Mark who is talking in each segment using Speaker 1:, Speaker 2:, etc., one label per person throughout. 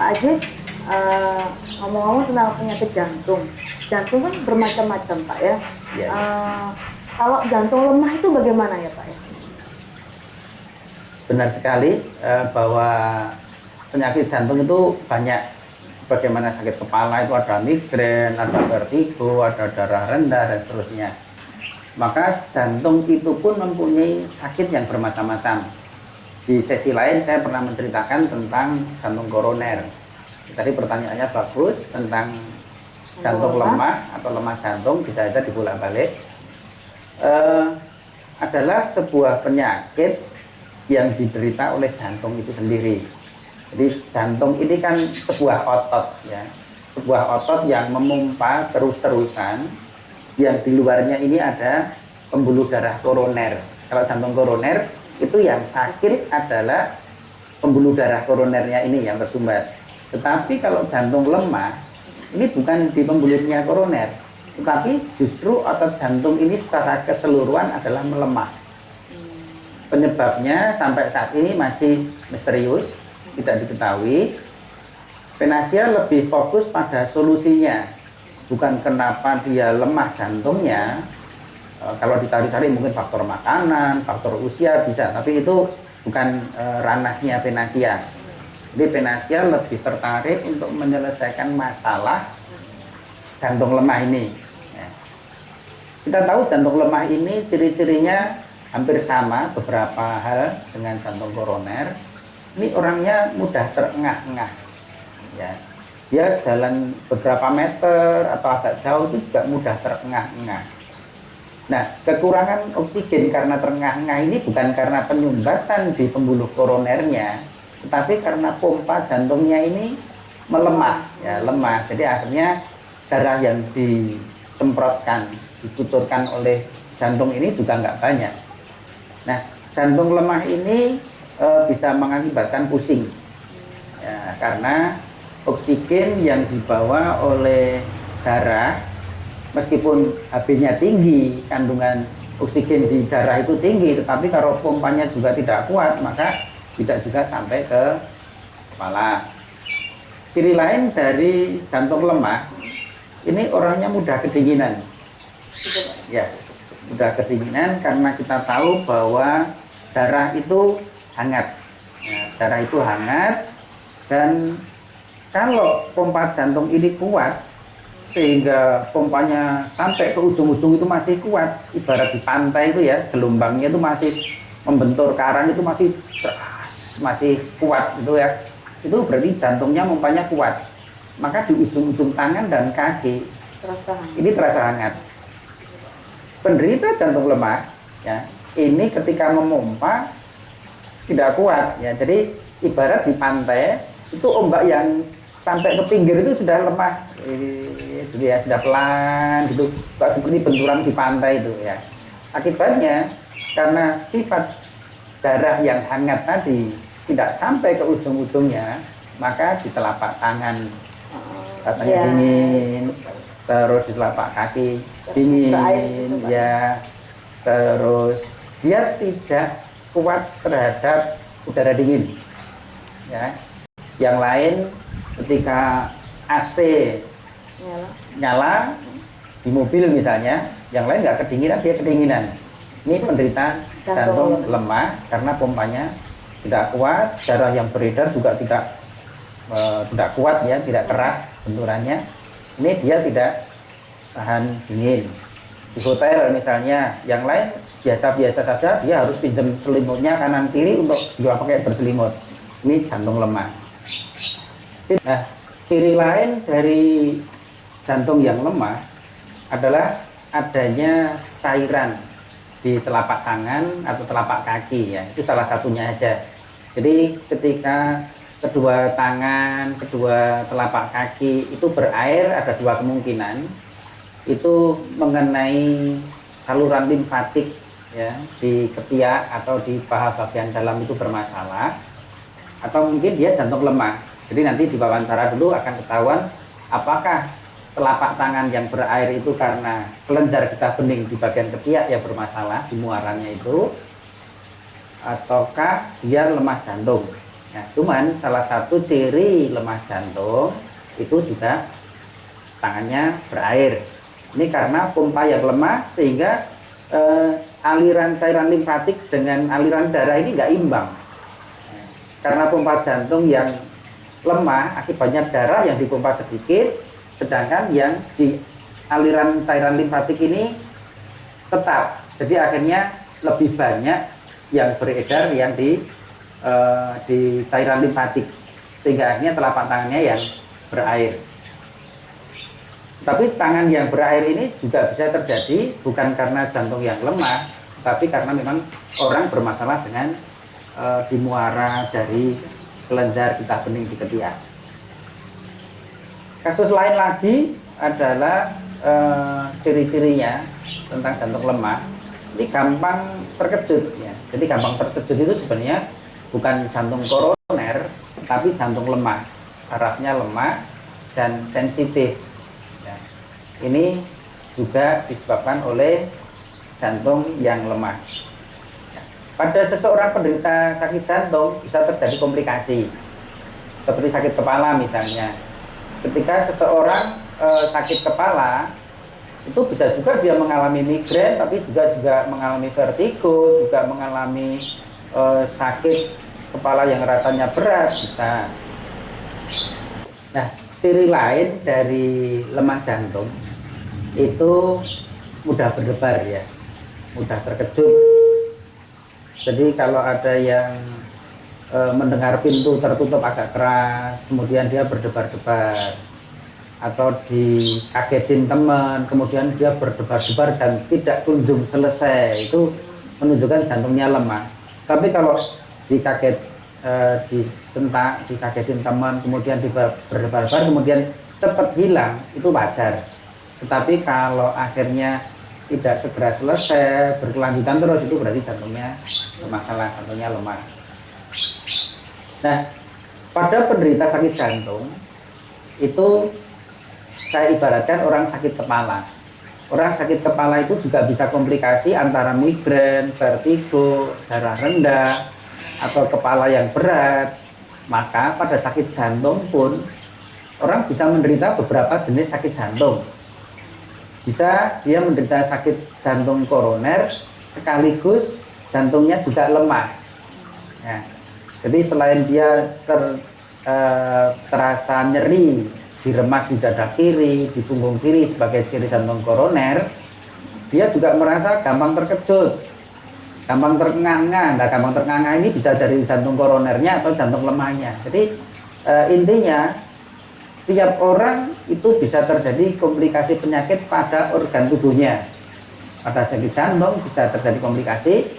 Speaker 1: Pak Ajis, ngomong-ngomong tentang penyakit jantung. Jantung kan bermacam-macam Pak ya.
Speaker 2: Ya.
Speaker 1: Kalau jantung lemah itu bagaimana ya Pak ya?
Speaker 2: Benar sekali bahwa penyakit jantung itu banyak. Bagaimana sakit kepala itu ada migrain, ada vertigo, ada darah rendah dan seterusnya. Maka jantung itu pun mempunyai sakit yang bermacam-macam. Di sesi lain saya pernah menceritakan tentang jantung koroner. Tadi pertanyaannya bagus tentang jantung lemah atau lemah jantung, bisa saja dibolak-balik. Adalah sebuah penyakit yang diderita oleh jantung itu sendiri. Jadi jantung ini kan sebuah otot ya, sebuah otot yang memompa terus-terusan, yang di luarnya ini ada pembuluh darah koroner. Kalau jantung koroner itu yang sakit adalah pembuluh darah koronernya ini yang tersumbat. Tetapi kalau jantung lemah, ini bukan di pembuluhnya koroner, tetapi justru otot jantung ini secara keseluruhan adalah melemah. Penyebabnya sampai saat ini masih misterius, tidak diketahui. Penasia lebih fokus pada solusinya, bukan kenapa dia lemah jantungnya. Kalau dicari-cari mungkin faktor makanan, faktor usia bisa, tapi itu bukan ranahnya Penasia. Jadi Penasia lebih tertarik untuk menyelesaikan masalah jantung lemah ini. Kita tahu jantung lemah ini ciri-cirinya hampir sama beberapa hal dengan jantung koroner. Ini orangnya mudah terengah-engah, ya. Dia jalan beberapa meter atau agak jauh itu juga mudah terengah-engah. Nah, kekurangan oksigen karena terengah-engah ini bukan karena penyumbatan di pembuluh koronernya, tetapi karena pompa jantungnya ini melemah, ya, lemah. Jadi akhirnya darah yang disemprotkan, dikucurkan oleh jantung ini juga nggak banyak. Nah, jantung lemah ini bisa mengakibatkan pusing ya, karena oksigen yang dibawa oleh darah, meskipun HB-nya tinggi, kandungan oksigen di darah itu tinggi, tetapi kalau pompanya juga tidak kuat, maka tidak juga sampai ke kepala. Ciri lain dari jantung lemah, ini orangnya mudah kedinginan ya, mudah kedinginan karena kita tahu bahwa darah itu hangat. Ya, darah itu hangat, dan kalau pompa jantung ini kuat sehingga pompanya sampai ke ujung-ujung itu masih kuat, ibarat di pantai itu ya, gelombangnya itu masih membentur karang, itu masih keras, masih kuat itu ya. Itu berarti jantungnya pompanya kuat. Maka di ujung-ujung tangan dan kaki ini terasa hangat. Penderita jantung lemah ya, ini ketika memompa tidak kuat ya. Jadi ibarat di pantai itu ombak yang sampai ke pinggir itu sudah lemah, itu ya, sudah pelan gitu, kok seperti benturan di pantai itu ya. Akibatnya karena sifat darah yang hangat tadi tidak sampai ke ujung-ujungnya, maka di telapak tangan rasanya dingin, terus di telapak kaki dingin ya, terus dia tidak kuat terhadap udara dingin ya. Yang lain ketika AC nyala di mobil misalnya, yang lain nggak kedinginan, dia kedinginan. Ini penderita jantung lemah karena pompanya tidak kuat, darah yang beredar juga tidak kuat ya, tidak keras benturannya. Ini dia tidak tahan dingin. Di hotel misalnya, yang lain biasa-biasa saja, dia harus pinjam selimutnya kanan kiri untuk juga pakai berselimut. Ini jantung lemah. Nah, ciri lain dari jantung yang lemah adalah adanya cairan di telapak tangan atau telapak kaki ya. Itu salah satunya aja. Jadi ketika kedua tangan, kedua telapak kaki itu berair, ada dua kemungkinan. Itu mengenai saluran limfatik ya, di ketiak atau di paha bagian dalam itu bermasalah, atau mungkin dia jantung lemah. Jadi nanti di wawancara dulu akan ketahuan apakah telapak tangan yang berair itu karena kelenjar getah bening di bagian ketiak yang bermasalah di muaranya itu, ataukah dia lemah jantung Nah, cuman salah satu ciri lemah jantung itu juga tangannya berair. Ini karena pompa yang lemah sehingga aliran cairan limfatik dengan aliran darah ini nggak imbang. Karena pompa jantung yang lemah akibatnya darah yang dipompa sedikit, sedangkan yang di aliran cairan limfatik ini tetap. Jadi akhirnya lebih banyak yang beredar yang di cairan limfatik, sehingga akhirnya telapak tangannya yang berair. Tapi tangan yang berair ini juga bisa terjadi bukan karena jantung yang lemah, tapi karena memang orang bermasalah dengan di muara dari kelenjar getah bening di ketiak. Kasus lain lagi adalah ciri-cirinya tentang jantung lemah. Ini gampang terkejut ya. Jadi gampang terkejut itu sebenarnya bukan jantung koroner, tapi jantung lemah. Sarafnya lemah dan sensitif. Ya. Ini juga disebabkan oleh jantung yang lemah. Pada seseorang penderita sakit jantung bisa terjadi komplikasi seperti sakit kepala misalnya. Ketika seseorang sakit kepala itu bisa juga dia mengalami migrain, tapi juga mengalami vertigo, juga mengalami sakit kepala yang rasanya berat bisa. Nah, ciri lain dari lemah jantung itu mudah berdebar ya, mudah terkejut. Jadi kalau ada yang mendengar pintu tertutup agak keras, kemudian dia berdebar-debar, atau dikagetin teman, kemudian dia berdebar-debar dan tidak kunjung selesai, itu menunjukkan jantungnya lemah. Tapi kalau disentak, dikagetin teman, kemudian berdebar-debar, kemudian cepat hilang, itu wajar. Tetapi kalau akhirnya tidak segera selesai, berkelanjutan terus, itu berarti jantungnya bermasalah, jantungnya lemah. Nah, pada penderita sakit jantung itu saya ibaratkan orang sakit kepala. Orang sakit kepala itu juga bisa komplikasi antara migrain, vertigo, darah rendah, atau kepala yang berat. Maka pada sakit jantung pun orang bisa menderita beberapa jenis sakit jantung. Bisa dia menderita sakit jantung koroner sekaligus jantungnya juga lemah. Nah, jadi selain dia terasa nyeri, diremas di dada kiri, di punggung kiri sebagai ciri jantung koroner, dia juga merasa gampang terkejut, gampang terengah-engah. Nah, gampang terengah-engah ini bisa dari jantung koronernya atau jantung lemahnya. Jadi intinya tiap orang itu bisa terjadi komplikasi penyakit pada organ tubuhnya. Pada sakit jantung bisa terjadi komplikasi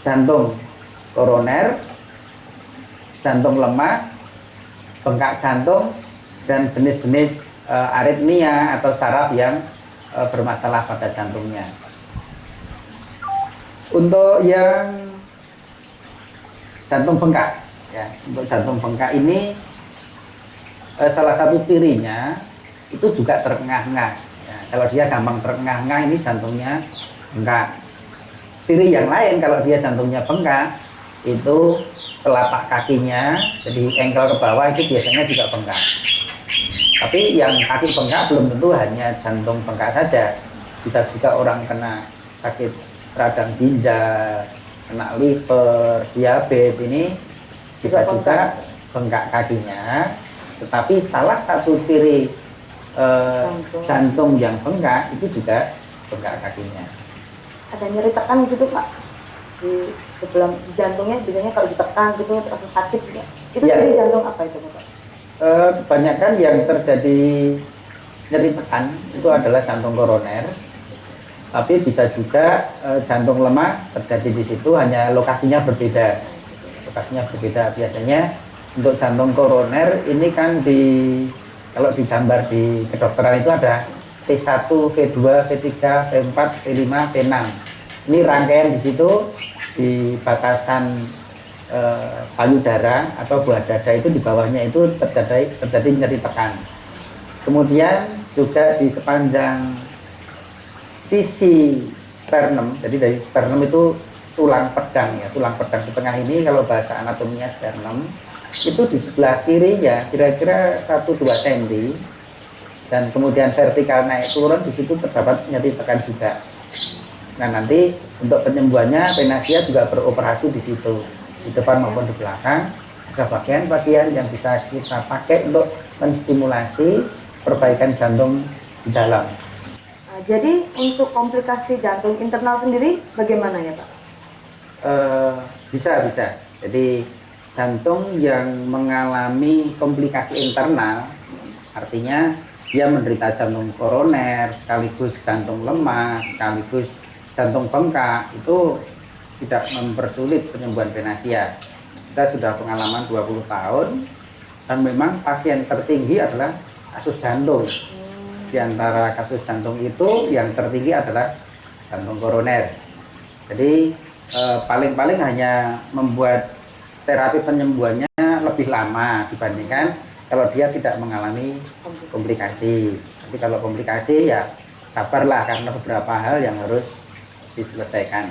Speaker 2: jantung koroner, jantung lemah, bengkak jantung, dan jenis-jenis aritmia atau saraf yang bermasalah pada jantungnya. Untuk yang jantung bengkak, ya, untuk jantung bengkak ini salah satu cirinya itu juga terengah-engah. Ya, kalau dia gampang terengah-engah ini jantungnya bengkak. Ciri yang lain kalau dia jantungnya bengkak itu telapak kakinya, jadi ankle ke bawah itu biasanya juga bengkak. Tapi yang kaki bengkak belum tentu hanya jantung bengkak saja. Bisa juga orang kena sakit radang ginjal, kena liver, diabetes, ini bisa juga bengkak kakinya. Tetapi salah satu ciri jantung yang bengkak itu juga bengkak kakinya.
Speaker 1: Ada nyeri tekan gitu Pak di sebelah jantungnya, biasanya kalau ditekan gitu terasa sakit gitu. Itu
Speaker 2: ya.
Speaker 1: nyeri jantung apa itu Pak?
Speaker 2: Kebanyakan yang terjadi nyeri tekan itu adalah jantung koroner, tapi bisa juga jantung lemah terjadi di situ, hanya lokasinya berbeda. Lokasinya berbeda. Biasanya untuk jantung koroner ini kan kalau digambar di kedokteran itu ada V1, V2, V3, V4, V5, V6. Ini rangkaian di situ di batasan payudara atau buah dada itu di bawahnya itu terjadi nyeri tekan. Kemudian juga di sepanjang sisi sternum, jadi dari sternum itu tulang pedang ya, tulang pedang di tengah ini kalau bahasa anatominya sternum. itu di sebelah kirinya kira-kira 1-2 cm, dan kemudian vertikal naik turun di situ terdapat nyeri tekan juga. Nah, nanti untuk penyembuhannya Penasia juga beroperasi di situ, di depan maupun di belakang. Ada bagian-bagian yang bisa kita pakai untuk menstimulasi perbaikan jantung di dalam.
Speaker 1: Nah, jadi untuk komplikasi jantung internal sendiri bagaimana ya Pak?
Speaker 2: Bisa. Jadi jantung yang mengalami komplikasi internal, artinya dia menderita jantung koroner, sekaligus jantung lemah, sekaligus jantung bengkak, itu tidak mempersulit penyembuhan Penasia. Kita sudah pengalaman 20 tahun, dan memang pasien tertinggi adalah kasus jantung. Di antara kasus jantung itu yang tertinggi adalah jantung koroner. Jadi paling-paling hanya membuat terapi penyembuhannya lebih lama dibandingkan kalau dia tidak mengalami komplikasi. Tapi kalau komplikasi ya sabarlah, karena beberapa hal yang harus diselesaikan.